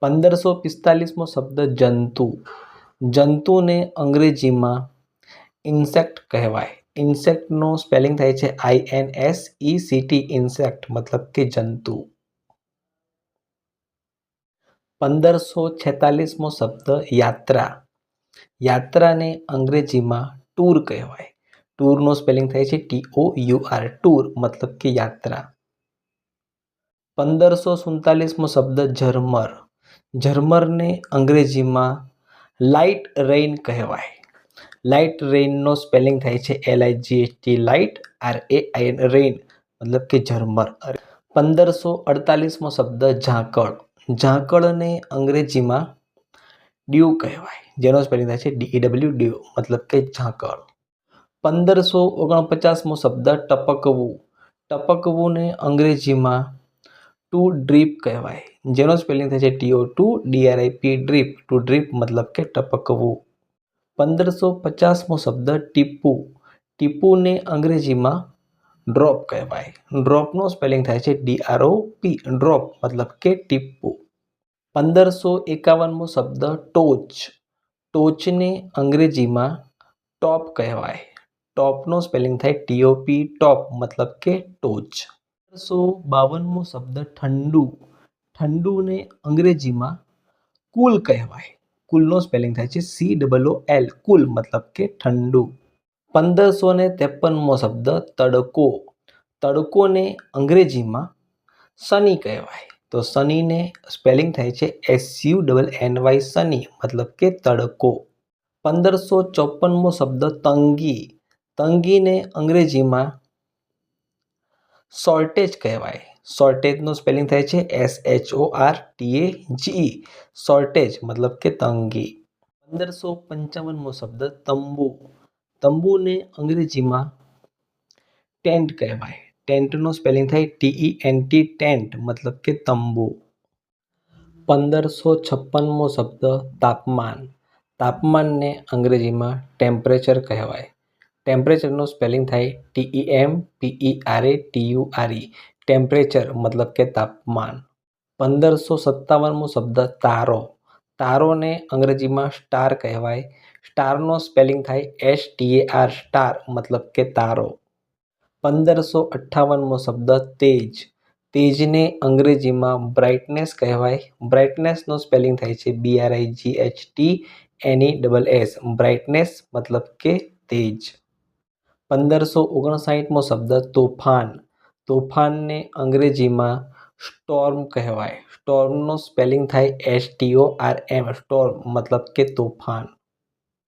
1545મો શબ્દ જંતુ. જંતુને અંગ્રેજીમાં ઇન્સેક્ટ કહેવાય. ઇન્સેક્ટનો સ્પેલિંગ થાય છે INSECT, ઇન્સેક્ટ મતલબ કે જંતુ. 1546મો શબ્દ યાત્રા. યાત્રાને અંગ્રેજીમાં ટૂર કહેવાય. ટૂરનો સ્પેલિંગ થાય છે TOUR, ટૂર મતલબ કે યાત્રા. 1547મો શબ્દ ઝરમર. ઝરમરને અંગ્રેજીમાં લાઇટ રેઇન કહેવાય. લાઇટ રેઇનનો સ્પેલિંગ થાય છે LIGHT, લાઇટ, RAIN, રેઇન મતલબ કે ઝરમર. 1548મો શબ્દ ઝાકળ. ઝાકળને અંગ્રેજીમાં ડ્યુ કહેવાય, જેનો સ્પેલિંગ થાય છે DEW, ડ્યુ મતલબ કે ઝાકળ. 1549મો શબ્દ ટપકવું. ટપકવુંને અંગ્રેજીમાં ટુ ડ્રીપ કહેવાય, જેનો સ્પેલિંગ થાય છે TO2DRIP, ડ્રીપ, ટુ ડ્રીપ મતલબ કે ટપકવું. 1550મો શબ્દ ટીપું. ટીપુને અંગ્રેજીમાં ડ્રોપ કહેવાય. ડ્રોપનો સ્પેલિંગ થાય છે DROP, ડ્રોપ મતલબ કે ટીપું. 1551મો શબ્દ ટોચ. ટોચને અંગ્રેજીમાં ટોપ કહેવાય. ટોપનો સ્પેલિંગ થાય TOP, ટોપ મતલબ કે ટોચ. 1552મો શબ્દ ઠંડુ. ઠંડુને અંગ્રેજીમાં કુલ કહેવાય. કુલનો સ્પેલિંગ થાય છે COOL, કુલ મતલબ કે ઠંડુ. 1553મો શબ્દ તડકો. તડકોને અંગ્રેજીમાં સની કહેવાય. તો સનીને સ્પેલિંગ થાય છે SUNNY, સની મતલબ કે તડકો. 1554મો શબ્દ તંગી. તંગીને અંગ્રેજીમાં શોર્ટેજ કહેવાય. શોર્ટેજનો સ્પેલિંગ થાય છે SHORTAGE, શોર્ટેજ મતલબ કે તંગી. 1555મો શબ્દ તંબુ. તંબુને અંગ્રેજીમાં ટેન્ટ કહેવાય. ટેન્ટનો સ્પેલિંગ થાય TENT, ટેન્ટ મતલબ કે તંબુ. 1556મો શબ્દ તાપમાન. તાપમાનને અંગ્રેજીમાં ટેમ્પરેચર કહેવાય. ટેમ્પરેચરનો સ્પેલિંગ થાય TEMPERATURE, ટેમ્પરેચર મતલબ કે તાપમાન. 1557મો શબ્દ તારો. તારોને અંગ્રેજીમાં સ્ટાર કહેવાય. સ્ટારનો સ્પેલિંગ થાય STAR, સ્ટાર મતલબ કે તારો. 1558મો શબ્દ તેજ. તેજને અંગ્રેજીમાં બ્રાઇટનેસ કહેવાય. બ્રાઇટનેસનો સ્પેલિંગ થાય છે BRIGHTNESS, બ્રાઇટનેસ મતલબ કે તેજ. 1559મો શબ્દ તોફાન. તોફાનને અંગ્રેજીમાં સ્ટોર્મ કહેવાય. સ્ટોર્મનો સ્પેલિંગ થાય STORM, સ્ટોર્મ મતલબ કે તોફાન.